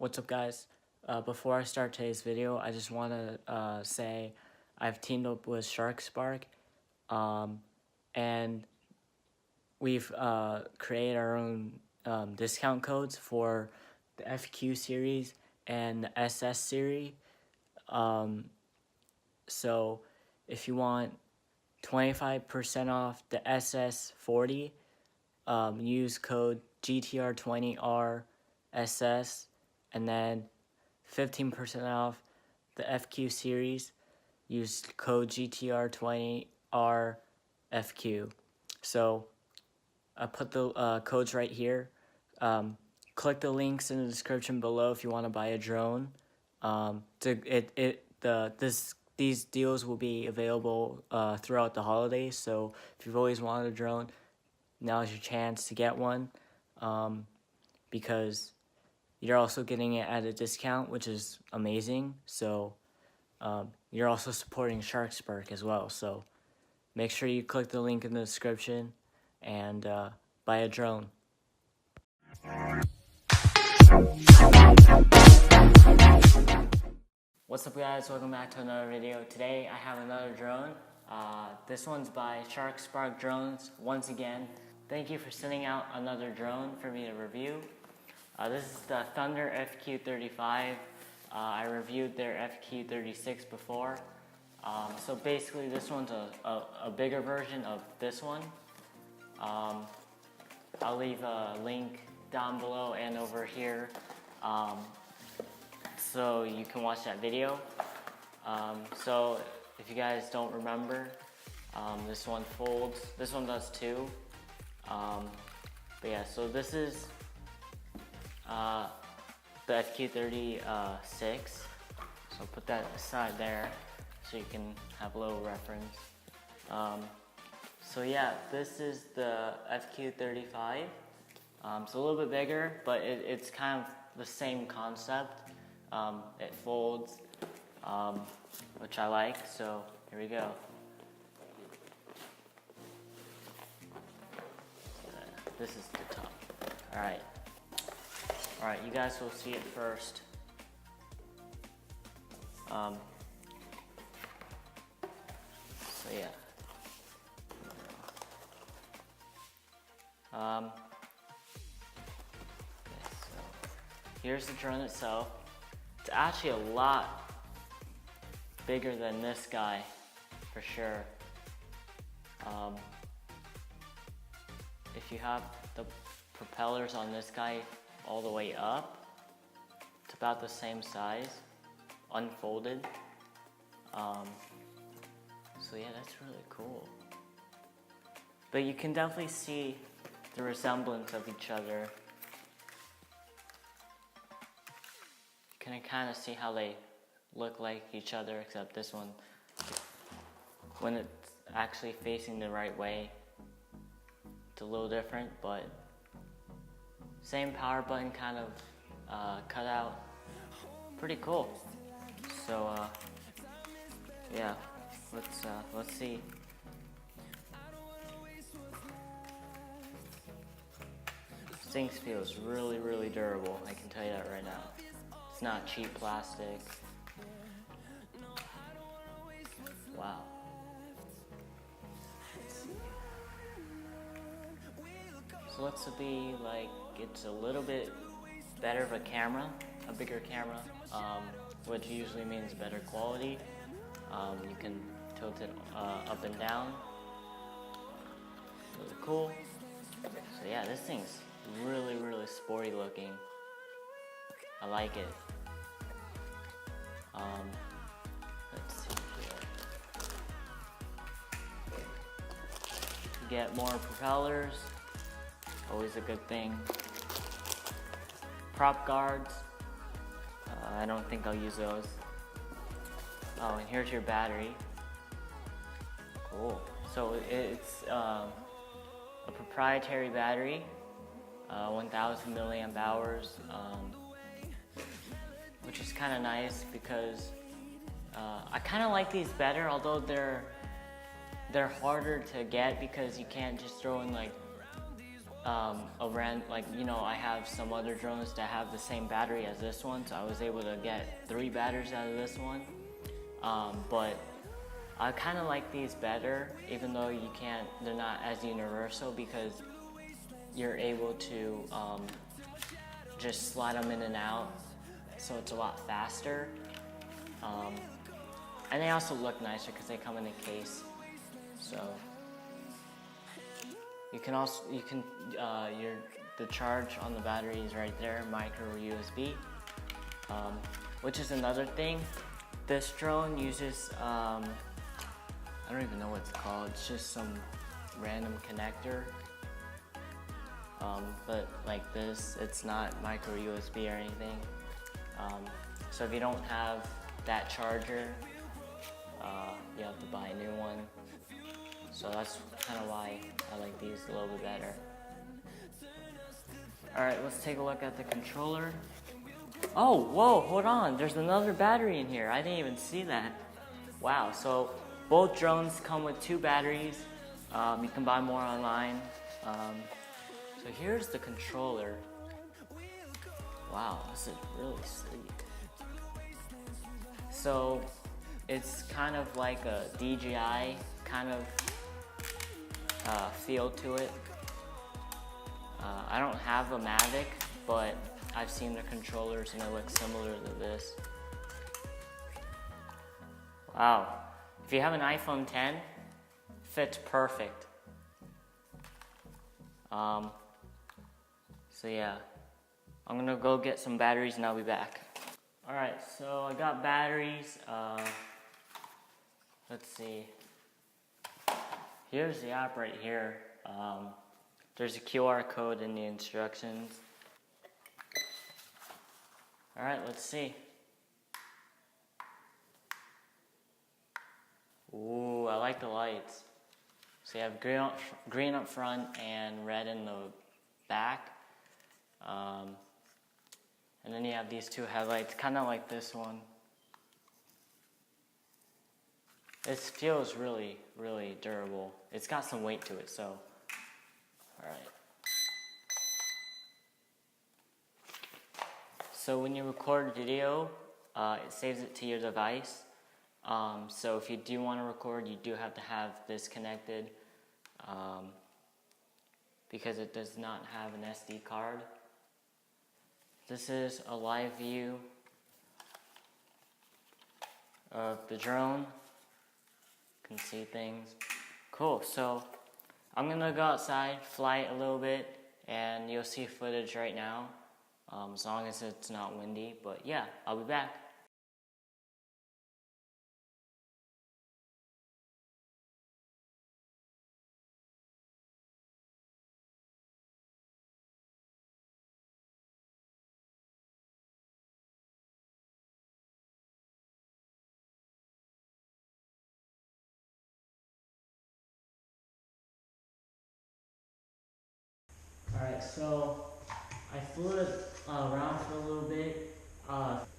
What's up, guys? Before I start today's video, I just want to say I've teamed up with Scharkspark, and we've created our own discount codes for the FQ series and the SS series. So if you want 25% off the SS40, use code GTR20RSS, and then 15% off the FQ series, use code GTR20RFQ. So I put the codes right here. Click the links in the description below if you want to buy a drone. These deals will be available throughout the holidays. So if you've always wanted a drone, now's your chance to get one, because you're also getting it at a discount, which is amazing. So you're also supporting Scharkspark as well. So make sure you click the link in the description and buy a drone. What's up, guys? Welcome back to another video. Today I have another drone. This one's by Scharkspark Drones. Once again, thank you for sending out another drone for me to review. This is the Thunder FQ35. I reviewed their FQ36 before. So basically this one's a bigger version of this one. I'll leave a link down below and over here, so you can watch that video. So if you guys don't remember, this one folds. This one does too. But yeah, so this is the FQ36. So put that aside there so you can have a little reference. So yeah, this is the FQ35. It's a little bit bigger, but it's kind of the same concept. It folds, which I like, so here we go. This is the top. Alright, you guys will see it first. So yeah. Okay, so here's the drone itself. It's actually a lot bigger than this guy, for sure. If you have the propellers on this guy all the way up, it's about the same size, unfolded. So yeah, that's really cool. But you can definitely see the resemblance of each other. You can kind of see how they look like each other, except this one, when it's actually facing the right way, it's a little different, but same power button kind of cut out. Pretty cool. So yeah, let's see. This thing feels really, really durable. I can tell you that right now. It's not cheap plastic. Wow. So let's be like, it's a little bit better of a camera, a bigger camera, which usually means better quality. You can tilt it up and down. Really cool. So yeah, this thing's really, really sporty looking. I like it. Let's see here. Get more propellers. Always a good thing. Prop guards. I don't think I'll use those. Oh, and here's your battery. Cool. So it's a proprietary battery, 1,000 milliamp hours, which is kind of nice because I kind of like these better, although they're harder to get because you can't just throw in like like, you know, I have some other drones that have the same battery as this one, so I was able to get 3 batteries out of this one. But I kind of like these better, even though they're not as universal, because you're able to just slide them in and out, so it's a lot faster. And they also look nicer because they come in a case. So the charge on the battery is right there, micro USB. Which is another thing. This drone uses, I don't even know what it's called. It's just some random connector. But like this, it's not micro USB or anything. So if you don't have that charger, you have to buy a new one. So that's kind of why I like these a little bit better. Alright, let's take a look at the controller. Oh, whoa, hold on. There's another battery in here. I didn't even see that. Wow, so both drones come with 2 batteries. You can buy more online. So here's the controller. Wow, this is really sleek. So it's kind of like a DJI kind of feel to it. I don't have a Mavic, but I've seen the controllers and it looks similar to this. Wow, if you have an iPhone 10, fits perfect. So yeah, I'm gonna go get some batteries and I'll be back. Alright, so I got batteries. Let's see. Here's the app right here. There's a QR code in the instructions. Alright, let's see. Ooh, I like the lights. So you have green up front and red in the back. And then you have these 2 headlights, kind of like this one. This feels really, really durable. It's got some weight to it, so. Alright. So when you record video, it saves it to your device. So if you do want to record, you do have to have this connected, because it does not have an SD card. This is a live view of the drone. You can see things. Cool, so I'm gonna go outside, fly it a little bit, and you'll see footage right now, as long as it's not windy. But yeah, I'll be back. Alright, so I flew it around for a little bit.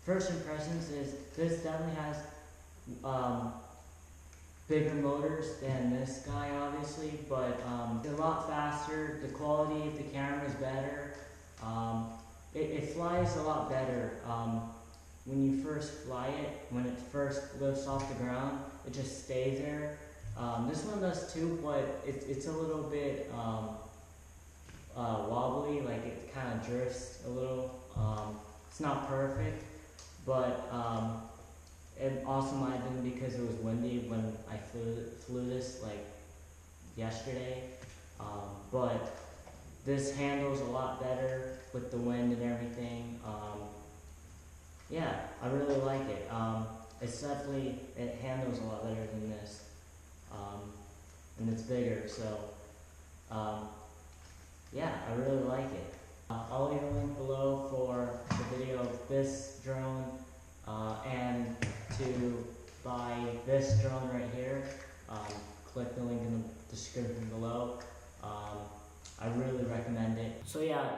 First impressions is this definitely has bigger motors than this guy, obviously, but it's a lot faster. The quality of the camera is better. It flies a lot better. When you first fly it, when it first lifts off the ground, it just stays there. This one does too, but it's a little bit wobbly, like it kind of drifts a little. It's not perfect, but it also might have been because it was windy when I flew this like yesterday. But this handles a lot better with the wind and everything. Yeah, I really like it. It handles a lot better than this. And it's bigger, so yeah, I really like it. I'll leave a link below for the video of this drone and to buy this drone right here. Click the link in the description below. I really recommend it. So yeah,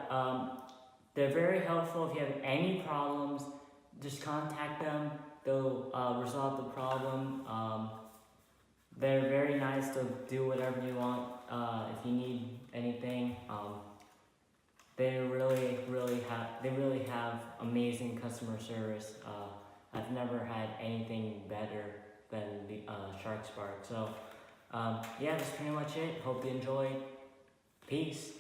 they're very helpful. If you have any problems, just contact them. They'll resolve the problem. They're very nice. They'll do whatever you want. If you need anything, They really have amazing customer service. I've never had anything better than the Scharkspark. So yeah, that's pretty much it. Hope you enjoyed. Peace.